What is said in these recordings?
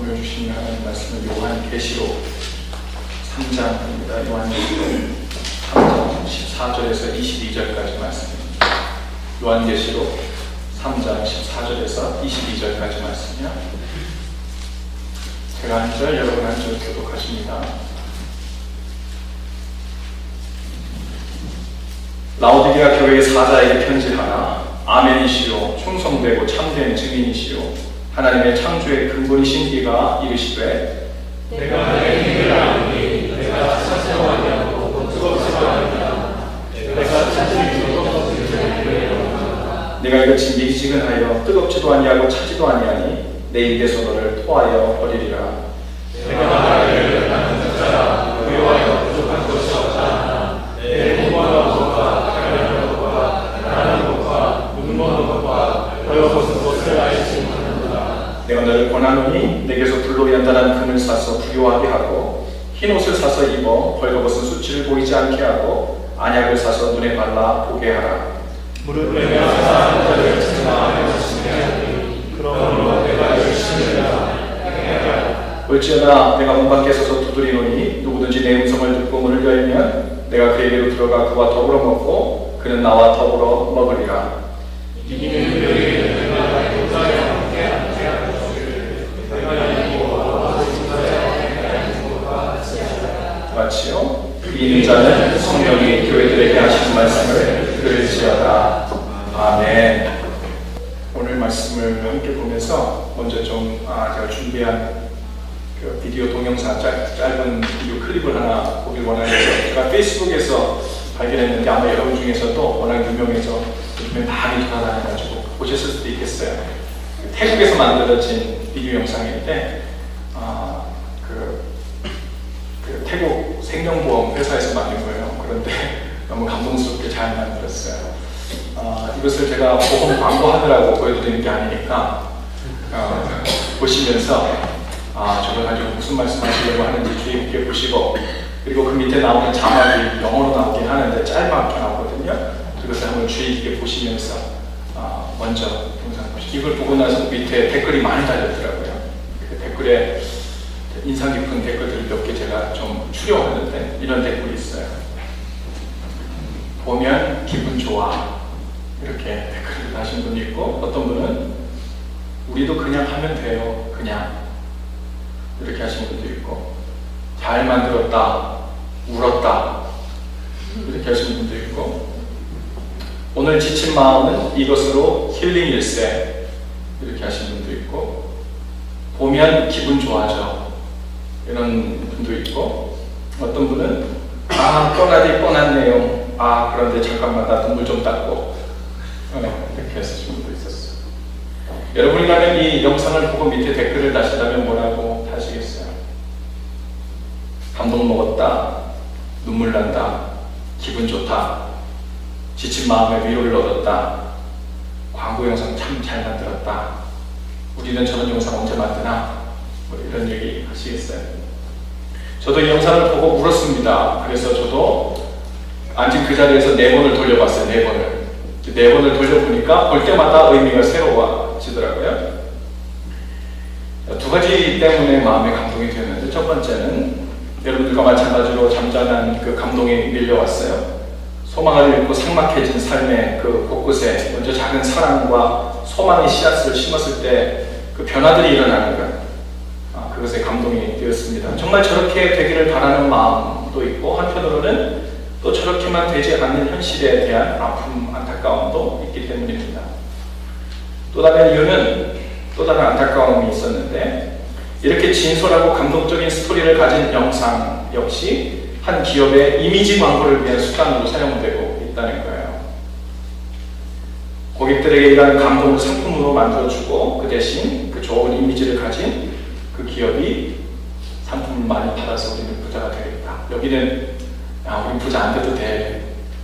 오늘 주신 하나님 말씀은 요한계시록 3장입니다. 요한계시록 3장 14절에서 22절까지 말씀입니다. 요한계시록 3장 14절에서 22절까지 말씀이요. 제가 한 절, 여러분 한 절 교독하십니다. 라오디게아 교회의 사자에게 편지하라. 아멘이시오. 충성되고 참된 증인이시오. 하나님의 창조의 근본이신 이가 이르시되 내가 내 힘을 아노니 내가 차지도 아니하고 뜨겁지도 아니하다. 내가 차지 내가 이같이 미지근하여 뜨겁지도 아니하고 차지도 아니하니 내 입에서 너를 토하여 버리리라. 내가 나를 나는 자라 부여하여 부족한 것이 없다. 내 공부하는 것과 가려는 것과 나는 것과 눈먼 것과 벌거벗은 것을 알지 못하는구나. 내가 너를 권하노니 내게서 불로 연단한 금을 사서 부요하게 하고 흰 옷을 사서 입어 벌거벗은 수치를 보이지 않게 하고 안약을 사서 눈에 발라 보게 하라. 무릎 꿇며 사는 자를 책망하며 심해하니 그러므로 내가 열심히 행하라. 올지어다 내가 문 밖에 서서 두드리노니 누구든지 내 음성을 듣고 문을 열면 내가 그에게로 들어가 그와 더불어 먹고 그는 나와 더불어 먹으리라. 이기는 그에게 내가 용사에 함께 앉게 주시를 내가 이기고 너와 용사에 앉는 것과 같이 하라. 같이요. 이기는 자는 성령이 교회들에게 하신 말씀을 들을지어다. 아멘. 오늘 말씀을 함께 보면서 먼저 좀 제가 준비한 그 비디오 동영상 짧은 비디오 클립을 하나 보길 원하는데 제가 페이스북에서 발견했는데 아마 여러분 중에서도 워낙 유명해서 요즘에 많이 돌아다녀가지고 보셨을 수도 있겠어요. 태국에서 만들어진 비디오 영상인데 그 태국 생명보험 회사에서 만든 거예요. 그런데 너무 감동스럽게 잘 만들었어요. 이것을 제가 보험 광고하느라고 보여드리는 게 아니니까 보시면서 저걸 가지고 무슨 말씀 하시려고 하는지 주의 깊게 보시고, 그리고 그 밑에 나오는 자막이 영어로 나오긴 하는데 짧게 나오거든요. 그것을 한번 주의 깊게 보시면서 먼저 영상 보시고, 이걸 보고 나서 밑에 댓글이 많이 달렸더라고요. 그 댓글에 인상 깊은 댓글들을 몇 개 제가 좀 추려왔는데 이런 댓글이 있어요. 보면 기분 좋아, 이렇게 댓글을 하신 분이 있고, 어떤 분은 우리도 그냥 하면 돼요, 그냥, 이렇게 하신 분도 있고, 잘 만들었다, 울었다, 이렇게 하신 분도 있고, 오늘 지친 마음은 이것으로 힐링일세, 이렇게 하신 분도 있고, 보면 기분 좋아져, 이런 분도 있고, 어떤 분은 뻔하디 뻔한 내용, 그런데 잠깐만 나 눈물 좀 닦고, 이렇게 하시는 분도 있었어요. 여러분이라면 이 영상을 보고 밑에 댓글을 다신다면 뭐라고 하시겠어요? 감동 먹었다, 눈물 난다, 기분 좋다, 지친 마음에 위로를 얻었다, 광고 영상 참 잘 만들었다, 우리는 저런 영상 언제 만드나, 이런 얘기 하시겠어요? 저도 이 영상을 보고 울었습니다. 그래서 저도 앉은 그 자리에서 4번을 돌려봤어요. 4번을. 4번을 돌려보니까 볼 때마다 의미가 새로워지더라고요. 두 가지 때문에 마음에 감동이 되는데, 첫 번째는 여러분들과 마찬가지로 잠잠한 그 감동이 밀려왔어요. 소망을 잃고 삭막해진 삶의 그 곳곳에 먼저 작은 사랑과 소망의 씨앗을 심었을 때 그 변화들이 일어나는 것, 그것에 감동이 되었습니다. 정말 저렇게 되기를 바라는 마음도 있고, 한편으로는 또 저렇게만 되지 않는 현실에 대한 아픔, 안타까움도 있기 때문입니다. 또 다른 이유는 또 다른 안타까움이 있었는데, 이렇게 진솔하고 감동적인 스토리를 가진 영상 역시 한 기업의 이미지 광고를 위한 수단으로 사용되고 있다는 거예요. 고객들에게 이러한 감동을 상품으로 만들어주고, 그 대신 그 좋은 이미지를 가진 그 기업이 상품을 많이 팔아서 우리는 부자가 되겠다. 여기는 우리 부자 안 돼도 돼,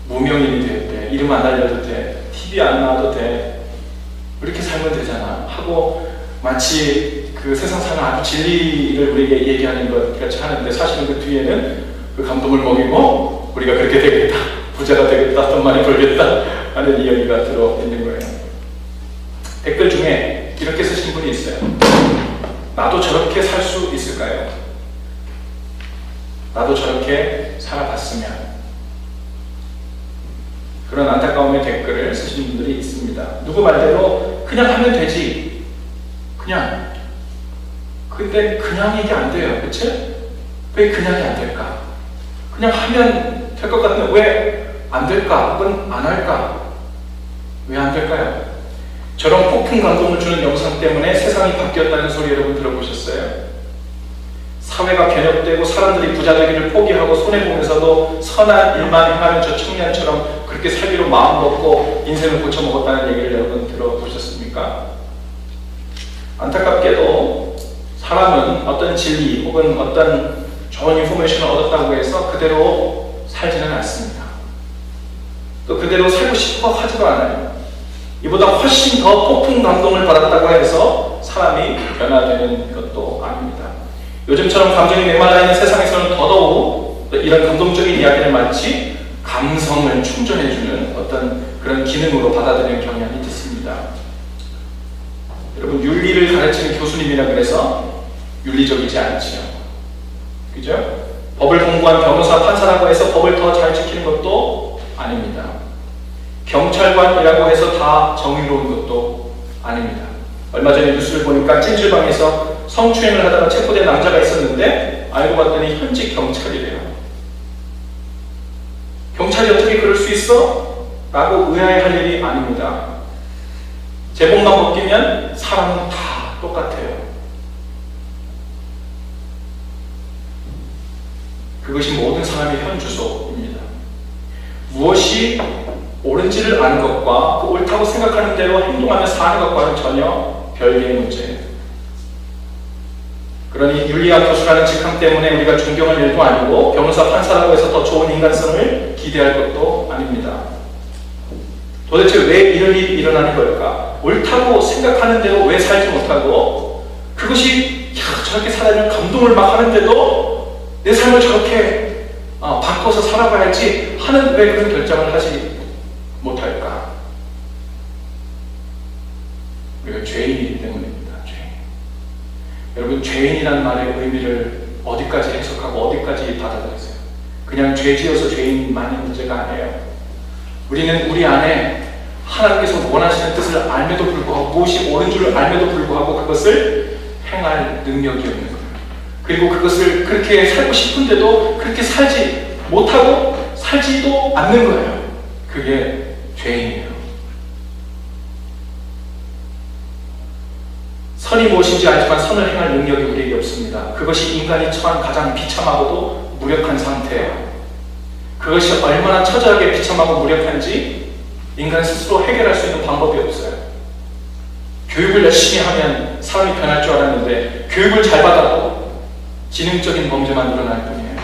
무명인이 돼도 돼, 이름 안 알려도 돼, TV 안 나와도 돼, 이렇게 살면 되잖아 하고 마치 그 세상 사는 아주 진리를 우리에게 얘기하는 것 같이 하는데, 사실은 그 뒤에는 그 감동을 먹이고 우리가 그렇게 되겠다, 부자가 되겠다, 돈 많이 벌겠다 하는 이야기가 들어있는 거예요. 댓글 중에 이렇게 쓰신 분이 있어요. 나도 저렇게 살 수 있을까요? 나도 저렇게 살아봤으면. 그런 안타까움의 댓글을 쓰신 분들이 있습니다. 누구 말대로 그냥 하면 되지. 그냥. 근데 그냥 이게 안 돼요. 그치? 왜 그냥이 안 될까? 그냥 하면 될 것 같은데 왜 안 될까? 혹은 안 할까? 왜 안 될까요? 저런 폭풍 감동을 주는 영상 때문에 세상이 바뀌었다는 소리 여러분 들어보셨어요? 사회가 변혁되고 사람들이 부자 되기를 포기하고 손해보면서도 선한 일만 행하는 저 청년처럼 그렇게 살기로 마음먹고 인생을 고쳐먹었다는 얘기를 여러분 들어보셨습니까? 안타깝게도 사람은 어떤 진리 혹은 어떤 좋은 인포메이션을 얻었다고 해서 그대로 살지는 않습니다. 또 그대로 살고 싶어 하지도 않아요. 이보다 훨씬 더 폭풍 감동을 받았다고 해서 사람이 변화되는 것도 아닙니다. 요즘처럼 감정이 메말라 있는 세상에서는 더더욱 이런 감동적인 이야기를 마치 감성을 충전해주는 어떤 그런 기능으로 받아들이는 경향이 있습니다. 여러분, 윤리를 가르치는 교수님이라 그래서 윤리적이지 않지요. 그죠? 법을 공부한 변호사, 판사라고 해서 법을 더 잘 지키는 것도 아닙니다. 경찰관이라고 해서 다 정의로운 것도 아닙니다. 얼마 전에 뉴스를 보니까 찜질방에서 성추행을 하다가 체포된 남자가 있었는데 알고 봤더니 현직 경찰이래요. 경찰이 어떻게 그럴 수 있어? 라고 의아해할 일이 아닙니다. 제복만 벗기면 사람은 다 똑같아요. 그것이 모든 사람의 현주소입니다. 무엇이 옳은지를 아는 것과 그 옳다고 생각하는 대로 행동하며 사는 것과는 전혀 별개의 문제예요. 그러니 윤리학 교수라는 직함 때문에 우리가 존경할 일도 아니고 변호사, 판사라고 해서 더 좋은 인간성을 기대할 것도 아닙니다. 도대체 왜 이런 일이 일어나는 걸까? 옳다고 생각하는 대로 왜 살지 못하고 그것이 저렇게 살아야 감동을 막 하는데도 내 삶을 저렇게 바꿔서 살아봐야지 하는 왜 그런 결정을 하지 못할까? 우리가 죄인이기 때문입니다. 죄인. 여러분, 죄인이라는 말의 의미를 어디까지 해석하고 어디까지 받아들이세요? 그냥 죄 지어서 죄인만의 문제가 아니에요. 우리는 우리 안에 하나님께서 원하시는 뜻을 알면도 불구하고 무엇이 옳은 줄을 알면도 불구하고 그것을 행할 능력이 없는 거예요. 그리고 그것을 그렇게 살고 싶은데도 그렇게 살지 못하고 살지도 않는 거예요. 그게 죄인이에요. 선이 무엇인지 알지만 선을 행할 능력이 우리에게 없습니다. 그것이 인간이 처한 가장 비참하고도 무력한 상태예요. 그것이 얼마나 처절하게 비참하고 무력한지 인간 스스로 해결할 수 있는 방법이 없어요. 교육을 열심히 하면 사람이 변할 줄 알았는데 교육을 잘 받아도 지능적인 범죄만 늘어날 뿐이에요.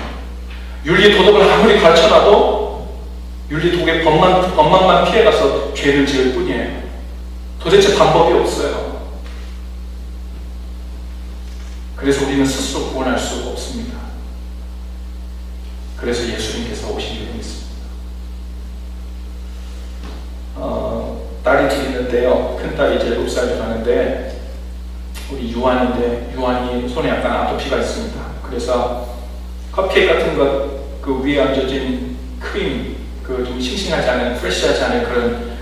윤리 도덕을 아무리 가르쳐놔도 윤리 도덕의 법망만 피해가서 죄를 지을 뿐이에요. 도대체 방법이 없어요. 그래서 우리는 스스로 구원할 수 없습니다. 그래서 예수님께서 오신 줄로 믿습니다. 딸이 둘 있는데요. 큰딸이 이제 7살 하는데 우리 유한인데 유한이 손에 약간 아토피가 있습니다. 그래서 컵케이크 같은 것 그 위에 얹어진 크림, 그 좀 싱싱하지 않은 프레시하지 않은 그런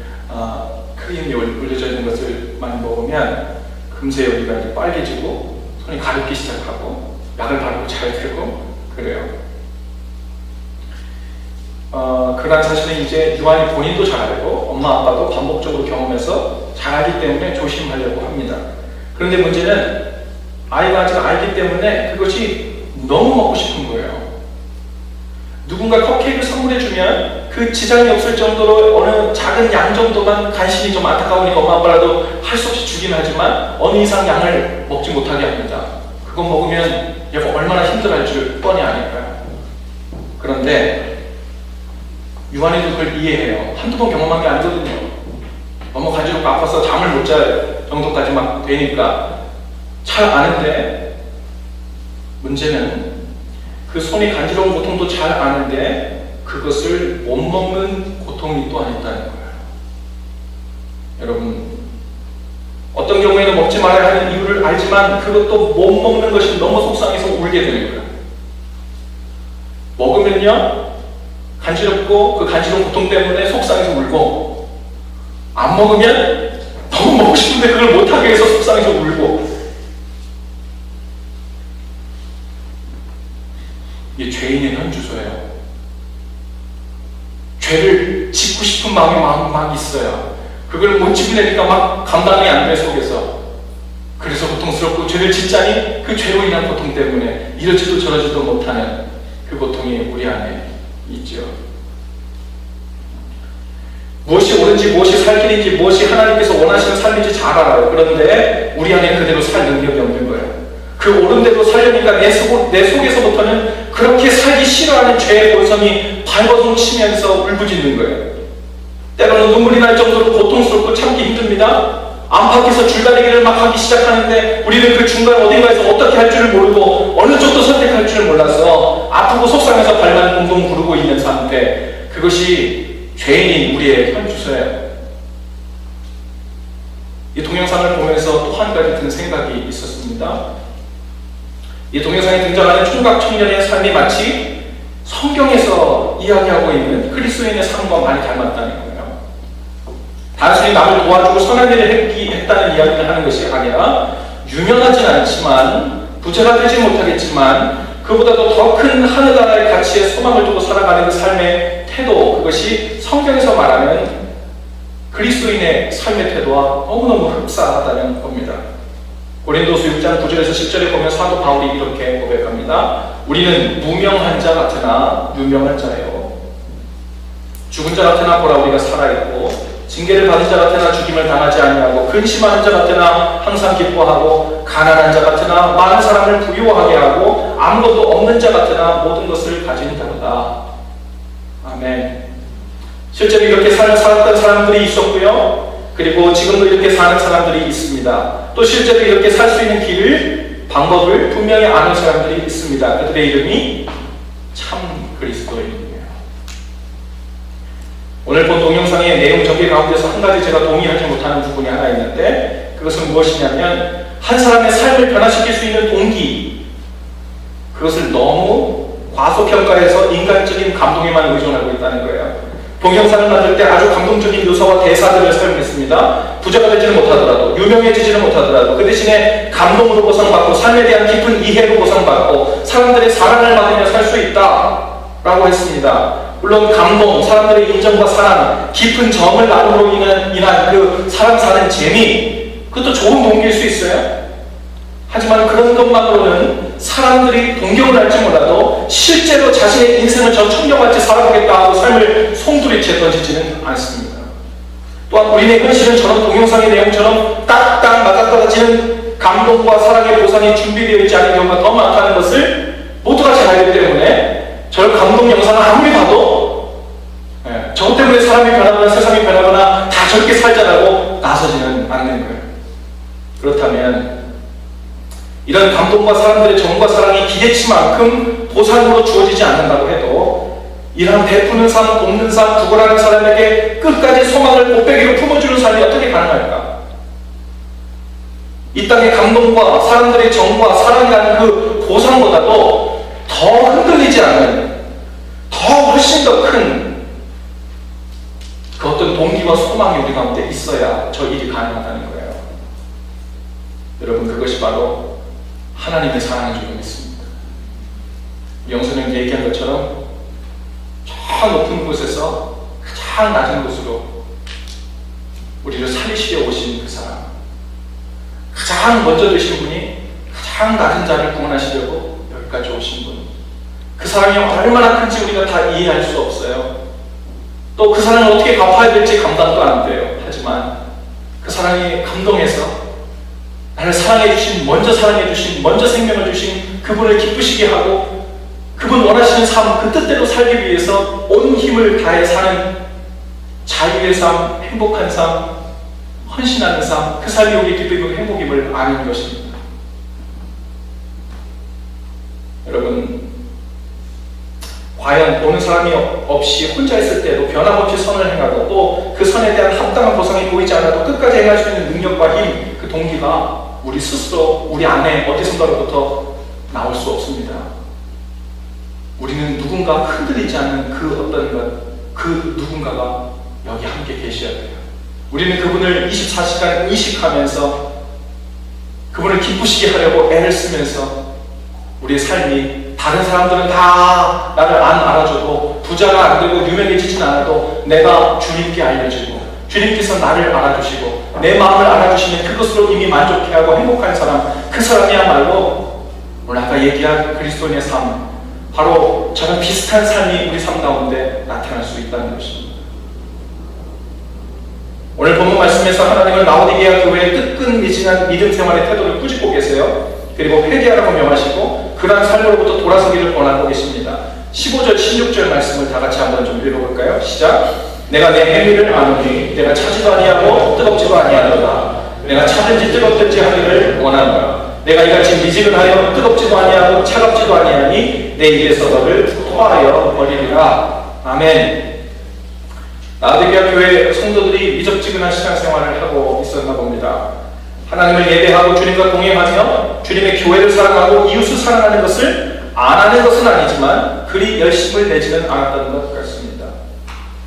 크림이 올려져 있는 것을 많이 먹으면 금세 여기가 이제 빨개지고 손이 가렵기 시작하고 약을 바르고 잘 되고 그래요. 그런 사실은 이제 유한이 본인도 잘 알고 엄마 아빠도 반복적으로 경험해서 잘 알기 때문에 조심하려고 합니다. 그런데 문제는 아이가 아직 알기 때문에 그것이 너무 먹고 싶은 거예요. 누군가 컵케이크를 선물해주면 그 지장이 없을 정도로 어느 작은 양 정도만 간신히 좀 안타까우니까 엄마 아빠라도 할 수 없이 주긴 하지만 어느 이상 양을 먹지 못하게 합니다. 그거 먹으면 얘가 얼마나 힘들어할 줄 뻔히 아니까요. 그런데 유한이도 그걸 이해해요. 한두 번 경험한 게 아니거든요. 너무 간지럽고 아파서 잠을 못 잘 정도까지 막 되니까 잘 아는데 문제는 그 손이 간지러운 고통도 잘 아는데 그것을 못 먹는 고통이 또한 있다는 거예요. 여러분, 어떤 경우에는 먹지 말아야 하는 이유를 알지만 그것도 못 먹는 것이 너무 속상해서 울게 되는 거예요. 먹으면요 간지럽고 그 간지러운 고통 때문에 속상해서 울고, 안 먹으면 너무 먹고 싶은데 그걸 못하게 해서 속상해서 울고. 이게 죄인의 현주소예요. 죄를 짓고 싶은 마음이 막 있어요. 그걸 못 지내니까 막 감당이 안 돼, 속에서. 그래서 고통스럽고, 죄를 짓자니 그 죄로 인한 고통 때문에 이러지도 저러지도 못하는 그 고통이 우리 안에 있죠. 무엇이 옳은지, 무엇이 살 길인지, 무엇이 하나님께서 원하시는 삶인지 잘 알아요. 그런데 우리 안에 그대로 살 능력이 없는 거예요. 그 옳은 대로 살려니까 내 속에서부터는 그렇게 살기 싫어하는 죄의 본성이 발버둥치면서 울부짖는 거예요. 때로는 눈물이 날 정도로 고통스럽고 참기 힘듭니다. 안팎에서 줄다리기를 막 하기 시작하는데 우리는 그 중간 어딘가에서 어떻게 할 줄을 모르고 어느 쪽도 선택할 줄을 몰라서 아프고 속상해서 발만 동동 구르고 있는 상태, 그것이 죄인인 우리의 현주소예요. 이 동영상을 보면서 또 한 가지 든 생각이 있었습니다. 이 동영상에 등장하는 총각 청년의 삶이 마치 성경에서 이야기하고 있는 그리스도인의 삶과 많이 닮았다는 거예요. 단순히 남을 도와주고 선한 일을 했다는 이야기를 하는 것이 아니라, 유명하진 않지만 부자가 되지 못하겠지만 그보다도 더 큰 하늘나라의 가치에 소망을 두고 살아가는 그 삶의 태도, 그것이 성경에서 말하는 그리스도인의 삶의 태도와 너무너무 흡사하다는 겁니다. 고린도서 6장 9절에서 10절에 보면 사도 바울이 이렇게 고백합니다. 우리는 무명한 자 같으나 유명한 자예요. 죽은 자 같으나 보라 우리가 살아있고, 징계를 받은 자 같으나 죽임을 당하지 아니하고, 근심하는 자 같으나 항상 기뻐하고, 가난한 자 같으나 많은 사람을 부유하게 하고, 아무것도 없는 자 같으나 모든 것을 가진다로다. 아멘. 실제로 이렇게 살았던 사람들이 있었고요. 그리고 지금도 이렇게 사는 사람들이 있습니다. 또 실제로 이렇게 살 수 있는 길을, 방법을 분명히 아는 사람들이 있습니다. 그들의 이름이 참 그리스도인이에요. 오늘 본 동영상의 내용 전개 가운데서 한 가지 제가 동의하지 못하는 부분이 하나 있는데, 그것은 무엇이냐면 한 사람의 삶을 변화시킬 수 있는 동기, 그것을 너무 과소평가해서 인간적인 감동에만 의존하고 있다는 거예요. 동영상을 만들 때 아주 감동적인 묘사와 대사들을 사용했습니다. 부자가 되지는 못하더라도, 유명해지지는 못하더라도 그 대신에 감동으로 보상받고 삶에 대한 깊은 이해로 보상받고 사람들의 사랑을 받으며 살 수 있다 라고 했습니다. 물론 감동, 사람들의 인정과 사랑, 깊은 정을 나눔으로 인한 그 사람 사는 재미, 그것도 좋은 동기일 수 있어요. 하지만 그런 것만으로는 사람들이 동경을 할지 몰라도 실제로 자신의 인생을 저 청정같이 살아보겠다 하고 삶을 송두리째 던지지는 않습니다. 또한 우리의 현실은 저런 동영상의 내용처럼 딱딱 맞아떨어지는 감동과 사랑의 보상이 준비되어 있지 않은 경우가 더 많다는 것을 모두가 잘 알기 때문에 저 감동 영상을 아무리 봐도 저것 때문에 사람이 변하거나 세상이 변하거나 다 저렇게 살자라고 나서지는 않는 거예요. 그렇다면 이런 감동과 사람들의 정과 사랑이 기대치만큼 보상으로 주어지지 않는다고 해도 이러한 베푸는 삶, 돕는 삶, 구걸하는 사람에게 끝까지 소망을 곱배기로 품어주는 삶이 어떻게 가능할까? 이 땅의 감동과 사람들의 정과 사랑이라는 그 보상보다도 더 흔들리지 않는, 더 훨씬 더 큰 그 어떤 동기와 소망이 우리 가운데 있어야 저 일이 가능하다는 거예요. 여러분, 그것이 바로 하나님의 사랑인 줄 믿습니다. 영선형이 얘기한 것처럼 저 높은 곳에서 가장 낮은 곳으로 우리를 살리시려 오신 그 사랑, 가장 먼저 되신 분이 가장 낮은 자를 구원하시려고 여기까지 오신 분, 그 사랑이 얼마나 큰지 우리가 다 이해할 수 없어요. 또 그 사랑을 어떻게 갚아야 될지 감당도 안 돼요. 하지만 그 사랑이 감동해서 나를 사랑해주신, 먼저 사랑해주신, 먼저 생명을 주신 그분을 기쁘시게 하고 그분 원하시는 삶, 그 뜻대로 살기 위해서 온 힘을 다해 사는 자유의 삶, 행복한 삶, 헌신하는 삶, 그 삶이 우리의 기쁨이고 행복임을 아는 것입니다. 여러분, 과연 보는 사람이 없이 혼자 있을 때도 변함없이 선을 행하고 또 그 선에 대한 합당한 보상이 보이지 않아도 끝까지 행할 수 있는 능력과 힘, 그 동기가 우리 스스로 우리 안에 어디선가로부터 나올 수 없습니다. 우리는 누군가 흔들리지 않는 그 어떤 것, 그 누군가가 여기 함께 계셔야 돼요. 우리는 그분을 24시간 의식하면서 그분을 기쁘시게 하려고 애를 쓰면서 우리의 삶이, 다른 사람들은 다 나를 안 알아줘도, 부자가 안 되고 유명해지진 않아도 내가 주님께 알려지고 주님께서 나를 알아주시고 내 마음을 알아주시면 그것으로 이미 만족해하고 행복한 사람, 그 사람이야말로 오늘 아까 얘기한 그리스도인의 삶, 바로 저런 비슷한 삶이 우리 삶 가운데 나타날 수 있다는 것입니다. 오늘 본문 말씀에서 하나님은 라오디게아 교회의 뜨끈미진한 믿음 생활의 태도를 꾸짖고 계세요. 그리고 회개하라고 명하시고 그러한 삶으로부터 돌아서기를 권하고 계십니다. 15절, 16절 말씀을 다 같이 한번 좀 읽어볼까요? 시작. 내가 내 행위를 아노니 내가 차지도 아니하고 뜨겁지도 아니하노라. 내가 차든지 뜨겁든지 하기를 원하노라. 내가 이같이 미지근하여 뜨겁지도 아니하고 차갑지도 아니하니 내 입에서 너를 토하여 버리리라. 아멘. 라오디게아 교회 성도들이 미적지근한 신앙생활을 하고 있었나 봅니다. 하나님을 예배하고 주님과 동행하며 주님의 교회를 사랑하고 이웃을 사랑하는 것을 안 하는 것은 아니지만 그리 열심을 내지는 않았던 것 같습니다.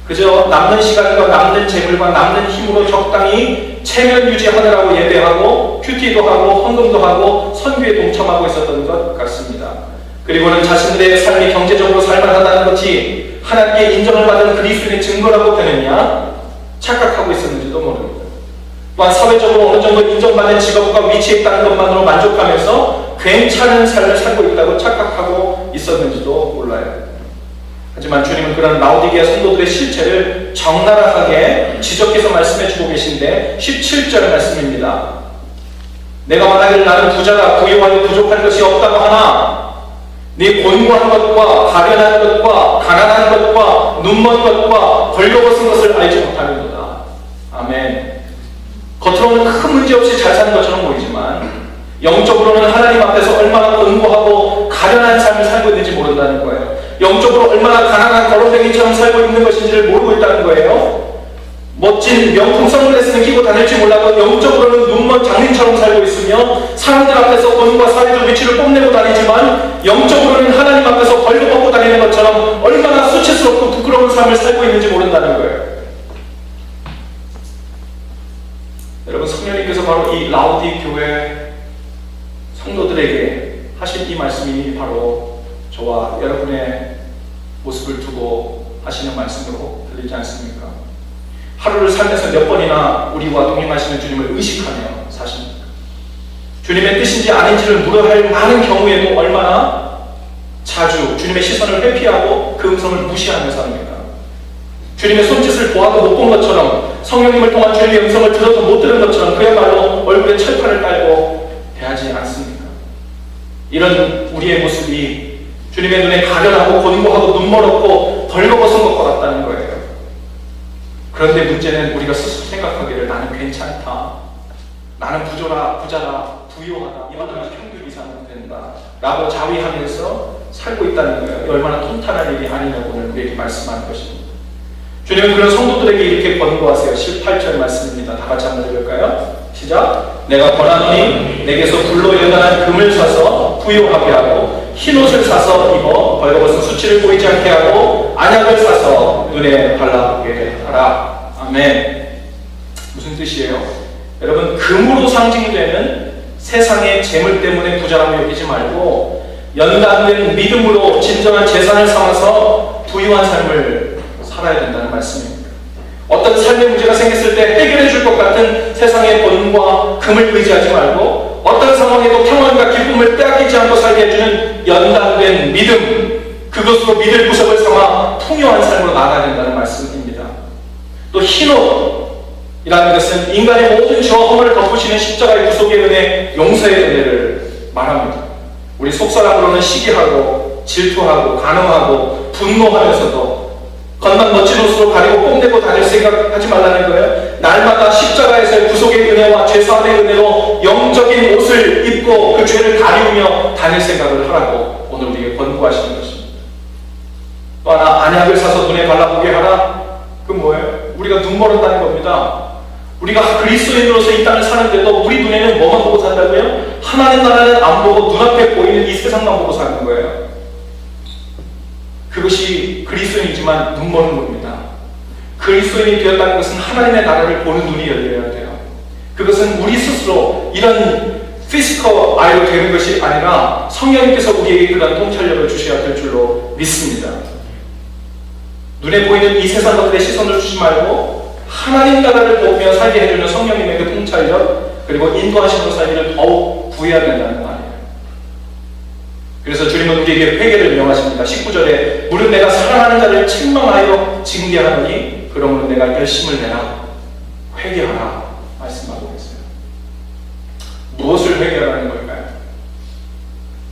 그저 남는 시간과 남는 재물과 남는 힘으로 적당히 체면 유지하느라고 예배하고 큐티도 하고 헌금도 하고 선교에 동참하고 있었던 것 같습니다. 그리고는 자신들의 삶이 경제적으로 살만하다는 것이 하나님께 인정을 받은 그리스도인의 증거라고 되느냐 착각하고 있었는지도 모릅니다. 또한 사회적으로 어느 정도 인정받는 직업과 위치에 있다는 것만으로 만족하면서 괜찮은 삶을 살고 있다고 착각하고 있었는지도 몰라요. 하지만 주님은 그런 라오디게아 성도들의 실체를 적나라하게 지적해서 말씀해주고 계신데 17절 말씀입니다. 내가 만약에 나는 부자가 부유하여 부족한 것이 없다고 하나 네 곤고한 것과 가련한 것과 가난한 것과 눈먼 것과 벌거벗은 것을 알지 못하는도다. 아멘. 겉으로는 큰 문제 없이 잘 사는 것처럼 보이지만 영적으로는 하나님 앞에서 얼마나 곤고하고 가련한 삶을 살고 있는지 모른다는 거예요. 영적으로 얼마나 가난한 거렁뱅이처럼 살고 있는 것인지를 모르고 있다는 거예요. 멋진 명품 선글라스는 끼고 다닐지 몰라도 영적으로는 눈먼 장님처럼 살고 있으며 사람들 앞에서 본인과 사회적 위치를 뽐내고 다니지만 영적으로는 하나님 앞에서 벌거벗고 다니는 것처럼 얼마나 수치스럽고 부끄러운 삶을 살고 있는지 모른다는 거예요. 여러분, 성령님께서 바로 이 라오디 교회 성도들에게 하신 이 말씀이 바로 저와 여러분의 모습을 두고 하시는 말씀으로 들리지 않습니까? 하루를 살면서 몇 번이나 우리와 동행하시는 주님을 의식하며 사십니까? 주님의 뜻인지 아닌지를 물어야 할 많은 경우에도 얼마나 자주 주님의 시선을 회피하고 그 음성을 무시하며 삽니까? 주님의 손짓을 보아도 못 본 것처럼, 성령님을 통한 주님의 음성을 들어도 못 들은 것처럼 그야말로 얼굴에 철판을 깔고 대하지 않습니까? 이런 우리의 모습이 주님의 눈에 가련하고 곤고하고 눈멀었고 벌거벗은 것과 같다는 거예요. 그런데 문제는 우리가 스스로 생각하기를 나는 괜찮다, 나는 부자라 부유하다, 이만하면 평균 이상은 된다 라고 자위하면서 살고 있다는 거예요. 얼마나 통탄할 일이 아니냐고 오늘 우리에게 말씀하는 것입니다. 주님은 그런 성도들에게 이렇게 권고하세요. 18절 말씀입니다. 다 같이 한번 읽을까요? 시작. 내가 권하노니 내게서 불로 연단한 금을 사서 부유하게 하고 흰옷을 사서 입어 벌거벗은 수치를 보이지 않게 하고 안약을 사서 눈에 발라보게 하라. 아멘. 무슨 뜻이에요? 여러분, 금으로 상징되는 세상의 재물 때문에 부자라고 여기지 말고 연단된 믿음으로 진정한 재산을 삼아서 부유한 삶을 살아야 된다는 말씀입니다. 어떤 삶의 문제가 생겼을 때 해결해 줄 것 같은 세상의 돈과 금을 의지하지 말고 어떤 상황에도 평안과 기쁨을 빼앗기지 않고 살게 해주는 연단된 믿음, 그것으로 믿을 구석을 삼아 풍요한 삶으로 나아가야 된다는 말씀입니다. 또 흰옷이라는 것은 인간의 모든 죄와 허물을 덮으시는 십자가의 구속의 은혜, 용서의 은혜를 말합니다. 우리 속사람으로는 시기하고 질투하고 간음하고 분노하면서도 겉만 멋진 옷으로 가리고 뽐내고 다닐 생각하지 말라는 거예요. 날마다 십자가에서의 구속의 은혜와 죄사함의 은혜로 영적인 옷을 입고 그 죄를 가리우며 다닐 생각을 하라고 오늘 우리에게 권고하시는 것입니다. 또 하나, 안약을 사서 눈에 발라보게 하라. 그 뭐예요? 우리가 눈 멀었다는 겁니다. 우리가 그리스도인으로서 이 땅을 사는데도 우리 눈에는 뭐만 보고 산다고요? 하나님 나라는 안 보고 눈앞에 보이는 이 세상만 보고 사는 거예요. 그것이 그리스도인이지만 눈 머는 겁니다. 그리스도인이 되었다는 것은 하나님의 나라를 보는 눈이 열려야 돼요. 그것은 우리 스스로 이런 피지컬 아이로 되는 것이 아니라 성령님께서 우리에게 그런 통찰력을 주셔야 될 줄로 믿습니다. 눈에 보이는 이 세상 것들에 시선을 주지 말고 하나님 나라를 보며 살게 해주는 성령님의 그 통찰력 그리고 인도하심으로 살기를 더욱 구해야 된다는 말이에요. 그래서 주님은 우리에게 회개를 명하십니다. 19절에 물은 내가 사랑하는 자를 책망하여 징계하노니 그러므로 내가 열심을 내라 회개하라 말씀하고 있어요. 무엇을 회개하라는 걸까요?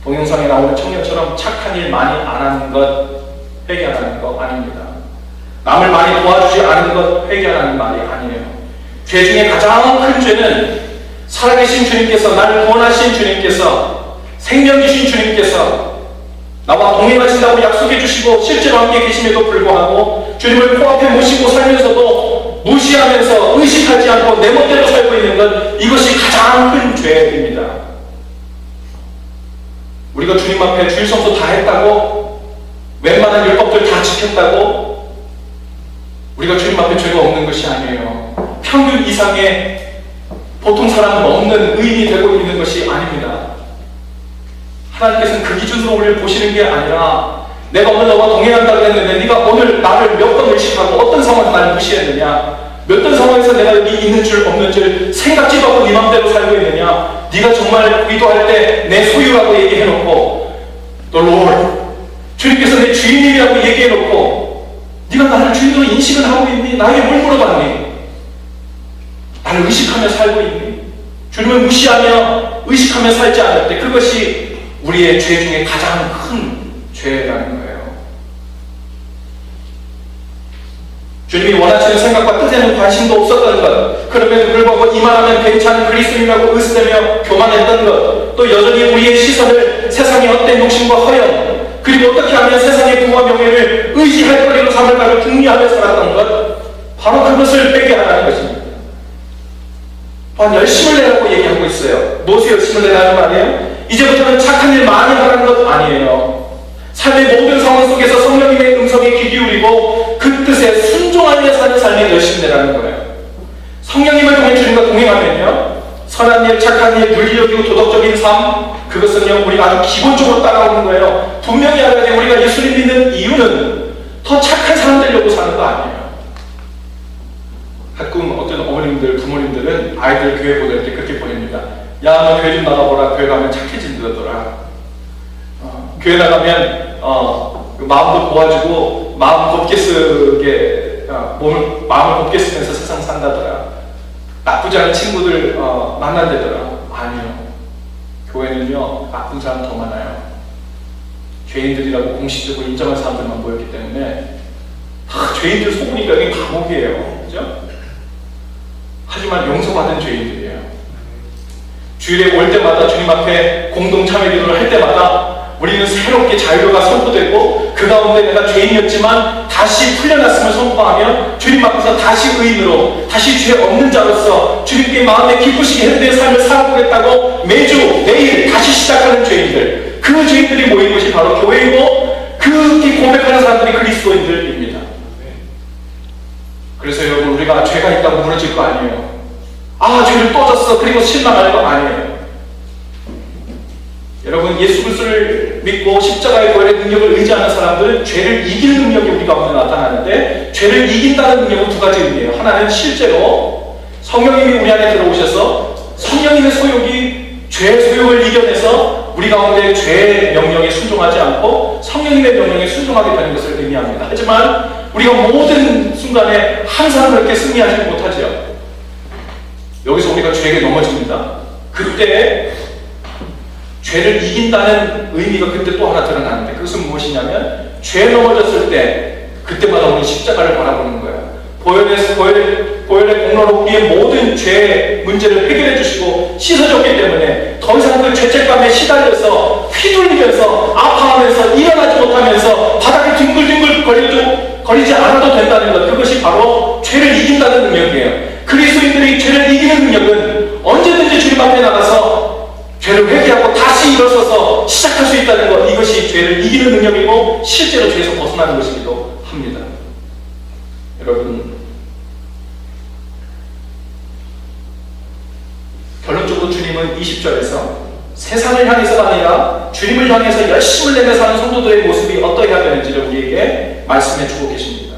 동영상에 나오는 청년처럼 착한 일 많이 안 하는 것 회개하라는 거 아닙니다. 남을 많이 도와주지 않은 것 회개하라는 말이 아니에요. 죄 중에 가장 큰 죄는 살아계신 주님께서 나를 구원하신 주님께서 생명 주신 주님께서 나와 동행하신다고 약속해 주시고 실제로 함께 계심에도 불구하고 주님을 코앞에 모시고 살면서도 무시하면서 의식하지 않고 내 멋대로 살고 있는 것, 이것이 가장 큰 죄입니다. 우리가 주님 앞에 주일 성수 다 했다고, 웬만한 율법들 다 지켰다고 우리가 주님 앞에 죄가 없는 것이 아니에요. 평균 이상의 보통 사람은 없는 의인이 되고 있는 것이 아닙니다. 하나님께서는 그 기준으로 우리를 보시는 게 아니라 내가 오늘 너와 동행한다고 했는데 네가 오늘 나를 몇 번 의식하고 어떤 상황에서 나를 무시했느냐, 어떤 상황에서 내가 여기 있는 줄 없는 줄 생각지도 않고 네 맘대로 살고 있느냐, 네가 정말 기도할 때 내 소유라고 얘기해놓고 The Lord, 주님께서 내 주인님이라고 얘기해놓고 네가 나를 주인으로 인식을 하고 있니? 나에게 뭘 물어봤니? 나를 의식하며 살고 있니? 주님을 무시하며 의식하며 살지 않을 때 그것이 우리의 죄 중에 가장 큰 죄라는 거예요. 주님이 원하시는 생각과 뜻에는 관심도 없었던 것, 그럼에도 불구하고 이만하면 괜찮은 그리스도인이라고 의스대며 교만했던 것, 또 여전히 우리의 시선을 세상의 헛된 욕심과 허영, 그리고 어떻게 하면 세상의 부와 명예를 의지할 거리로 삶을 가지고 궁리하며 살았던 것, 바로 그것을 빼게 하라는 것입니다. 또한 열심을 내라고 얘기하고 있어요. 무엇에 열심을 내라는 말이에요? 이제부터는 착한 일 많이 하라는 것 아니에요. 삶의 모든 상황 속에서 성령님의 음성에 귀 기울이고 그 뜻에 순종하며 사는 삶에 열심히 내라는 거예요. 성령님을 통해 주님과 동행하면요, 선한 일, 착한 일, 윤리적이고 도덕적인 삶, 그것은요 우리가 아주 기본적으로 따라오는 거예요. 분명히 알아야 돼요. 우리가 예수님 믿는 이유는 더 착한 사람 되려고 사는 거 아니에요. 가끔 어떤 어머님들, 부모님들은 아이들 교회 보낼 때 그렇게 보냅니다. 야, 너 교회 좀 나가보라. 교회 가면 착해진다더라. 교회 나가면 마음도 고와지고 마음 곱게 쓰게, 마음을 곱게 쓰면서 세상 산다더라. 나쁘지 않은 친구들 만난다더라. 아니요. 교회는요 나쁜 사람 더 많아요. 죄인들이라고 공식적으로 인정한 사람들만 모였기 때문에 다 죄인들 속으니까 여기 감옥이에요. 그죠? 하지만 용서받은 죄인들이에요. 주일에 올 때마다 주님 앞에 공동 참회 기도를 할 때마다 우리는 새롭게 자유가 선포되고 그 가운데 내가 죄인이었지만 다시 풀려났음을 선포하며 주님 앞에서 다시 의인으로, 다시 죄 없는 자로서 주님께 마음에 기쁘시게 해드릴 삶을 살아보겠다고 매주 매일 다시 시작하는 죄인들, 그 죄인들이 모인 것이 바로 교회이고 그렇게 고백하는 사람들이 그리스도인들입니다. 그래서 여러분, 우리가 죄가 있다고 무너질 거 아니에요. 아, 죄를 또 졌어 그리고 실망할 거 아니에요. 여러분, 예수 그리스도를 믿고 십자가의 보혈의 능력을 의지하는 사람들은 죄를 이기는 능력이 우리 가운데 나타나는데, 죄를 이긴다는 능력은 두 가지 의미예요. 하나는 실제로 성령님이 우리 안에 들어오셔서 성령님의 소욕이 죄의 소욕을 이겨내서 우리 가운데 죄의 명령에 순종하지 않고 성령님의 명령에 순종하게 되는 것을 의미합니다. 하지만 우리가 모든 순간에 항상 그렇게 승리하지 못하죠. 여기서 우리가 죄에게 넘어집니다. 그때 죄를 이긴다는 의미가 그때 또 하나 드러나는데, 그것은 무엇이냐면 죄에 넘어졌을 때 그때마다 우리 십자가를 바라보는 거예요. 보혈의 공로로 우리의 모든 죄의 문제를 해결해 주시고 씻어줬기 때문에 더 이상 그 죄책감에 시달려서 휘둘리면서 아파하면서 일어나지 못하면서 바닥에 뒹굴뒹굴 거리지 않아도 된다는 것, 그것이 바로 죄를 이긴다는 능력이에요. 그리스도인들이 죄 능력은 언제든지 주님 앞에 나가서 죄를 회개하고 다시 일어서서 시작할 수 있다는 것, 이것이 죄를 이기는 능력이고 실제로 죄에서 벗어나는 것이기도 합니다. 여러분, 결론적으로 주님은 20절에서 세상을 향해서가 아니라 주님을 향해서 열심을 내며 사는 성도들의 모습이 어떠해야 되는지를 우리에게 말씀해 주고 계십니다.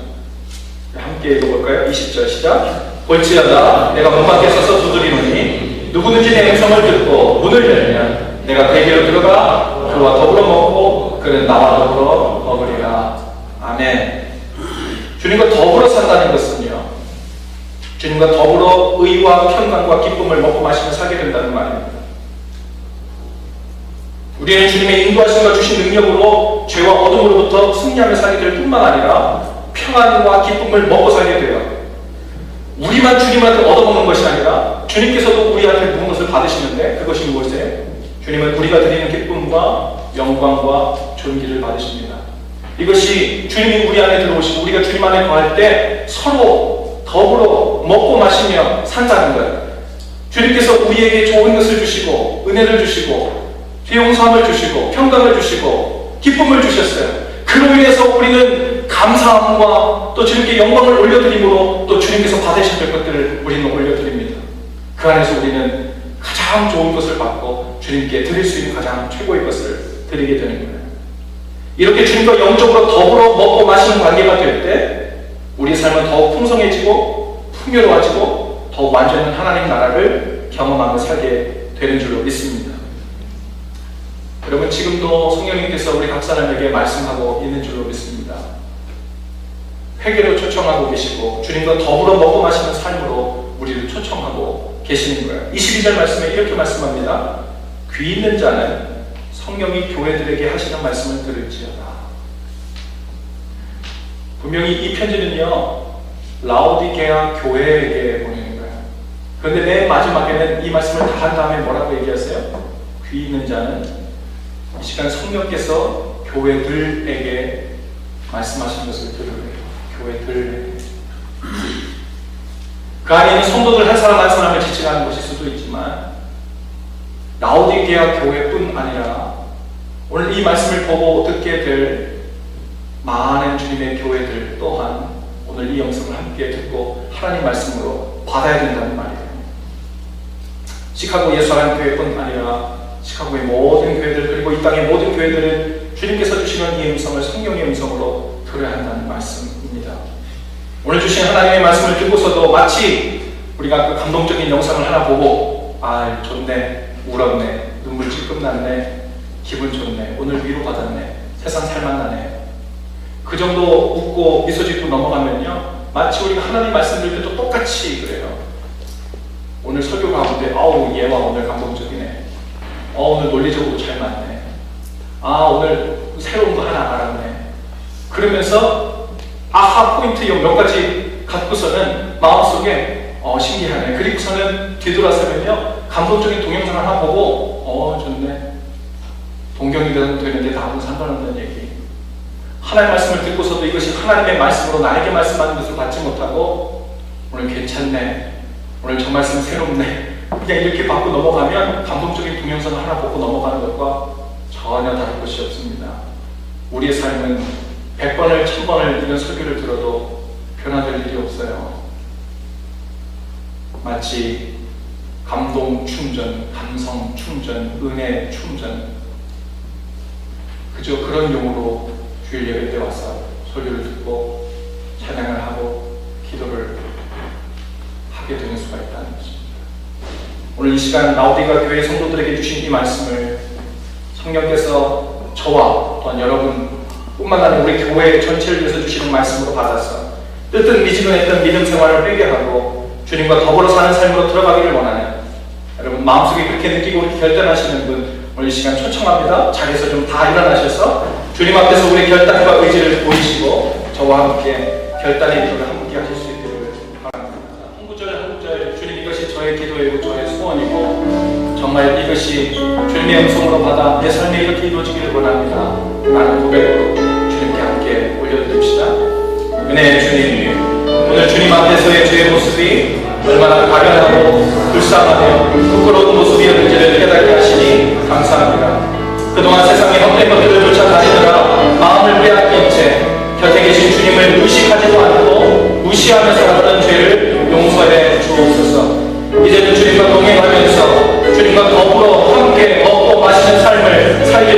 함께 읽어볼까요? 20절 시작. 볼지어다 내가 문 밖에 서서 두드리노니 누구든지 내 음성을 듣고 문을 열면 내가 그에게로 들어가 그와 더불어 먹고 그는 나와 더불어 먹으리라. 아멘. 주님과 더불어 산다는 것은요, 주님과 더불어 의와 평강과 기쁨을 먹고 마시며 살게 된다는 말입니다. 우리는 주님의 인도하심과 주신 능력으로 죄와 어둠으로부터 승리하며 살게 될 뿐만 아니라 평안과 기쁨을 먹고 살게 돼요. 우리만 주님한테 얻어먹는 것이 아니라 주님께서도 우리한테 모든 것을 받으시는데, 그것이 무엇이에요? 주님은 우리가 드리는 기쁨과 영광과 존귀를 받으십니다. 이것이 주님이 우리 안에 들어오시고 우리가 주님 안에 거할 때 서로 더불어 먹고 마시며 산다는 거예요. 주님께서 우리에게 좋은 것을 주시고 은혜를 주시고 죄 용서함을 주시고 평강을 주시고 기쁨을 주셨어요. 그로 인해서 우리는 감사함과 또 주님께 영광을 올려드림으로 또 주님께서 받으셔야 될 것들을 우리는 올려드립니다. 그 안에서 우리는 가장 좋은 것을 받고 주님께 드릴 수 있는 가장 최고의 것을 드리게 되는 거예요. 이렇게 주님과 영적으로 더불어 먹고 마시는 관계가 될 때 우리의 삶은 더욱 풍성해지고 풍요로워지고 더욱 완전한 하나님 나라를 경험하며 살게 되는 줄로 믿습니다. 여러분, 지금도 성령님께서 우리 각 사람에게 말씀하고 있는 줄로 믿습니다. 회개로 초청하고 계시고 주님과 더불어 먹고 마시는 삶으로 우리를 초청하고 계시는 거예요. 22절 말씀에 이렇게 말씀합니다. 귀 있는 자는 성령이 교회들에게 하시는 말씀을 들을지어다. 분명히 이 편지는요, 라오디게아 교회에게 보내는 거예요. 그런데 맨 마지막에는 이 말씀을 다 한 다음에 뭐라고 얘기하세요? 귀 있는 자는 이 시간 성령께서 교회들에게 말씀하시는 것을 들으래요. 교회들. 그 안에 있는 성도들 한 사람 한 사람을 지칭하는 것일 수도 있지만 라오디게아 교회뿐 아니라 오늘 이 말씀을 보고 듣게 될 많은 주님의 교회들 또한 오늘 이 영상을 함께 듣고 하나님 말씀으로 받아야 된다는 말이에요. 시카고 예수하나님 교회뿐 아니라 시카고의 모든 교회들, 그리고 이 땅의 모든 교회들은 주님께서 주시는 이 음성을 성령의 음성으로 들어야 한다는 말씀입니다. 오늘 주신 하나님의 말씀을 듣고서도 마치 우리가 그 감동적인 영상을 하나 보고 아, 좋네, 울었네, 눈물 찔끔 났네, 기분 좋네, 오늘 위로받았네, 세상 살만나네, 그 정도 웃고 미소 짓고 넘어가면요, 마치 우리가 하나님 말씀 들을 때도 똑같이 그래요. 오늘 설교 가운데 아우 얘와 오늘 감동적이네, 오늘 논리적으로 잘 맞네, 아 오늘 새로운 거 하나 알았네, 그러면서 아하 포인트 몇 가지 갖고서는 마음속에 신기하네, 그리고서는 뒤돌아서면요 감동적인 동영상 하나 보고 좋네, 동경이 되는데 나하고 상관없는 얘기, 하나님의 말씀을 듣고서도 이것이 하나님의 말씀으로 나에게 말씀하는 것을 받지 못하고 오늘 괜찮네, 오늘 저 말씀 새롭네, 그냥 이렇게 받고 넘어가면 감동적인 동영상을 하나 보고 넘어가는 것과 전혀 다른 것이 없습니다. 우리의 삶은 100번을 1000번을 이런 설교를 들어도 변화될 일이 없어요. 마치 감동 충전, 감성 충전, 은혜 충전, 그저 그런 용으로 주일 예배 때 와서 설교를 듣고 찬양을 하고 기도를 하게 되는 수가 있다는 것입니다. 오늘 이 시간 라오디게아 교회 성도들에게 주신 이 말씀을 성령께서 저와 또한 여러분 뿐만 아니라 우리 교회 전체를 위해서 주시는 말씀으로 받아서 뜨뜻미지근했던 믿음 생활을 회개하고 주님과 더불어 사는 삶으로 들어가기를 원하는 여러분, 마음속에 그렇게 느끼고 그렇게 결단하시는 분 오늘 이 시간 초청합니다. 자리에서 좀 다 일어나셔서 주님 앞에서 우리 결단과 의지를 보이시고 저와 함께 결단의 기도를 함께 하실 수 있기를 바랍니다. 한 구절 한 구절 주님, 이것이 저의 기도이고 저의 소원이고 정말 이것이 주님의 음성으로 받아 내 삶에 이렇게 이루어지기를 원합니다 라는 고백으로 주님께 함께 올려드립시다. 은혜의 주님, 오늘 주님 앞에서의 저의 모습이 얼마나 가련하고 불쌍하며 부끄러운 모습이었는지를 깨닫게 하시니 감사합니다. 그동안 세상의 헛된 것들을 쫓아다니느라 마음을 빼앗긴 채 곁에 계신 주님을 의식하지도 않고 무시하며 살았던 죄를 용서해 주옵소서. 이제는 주님과 동행하면서 주님과 더불어 함께 먹고 마시는 삶을 살게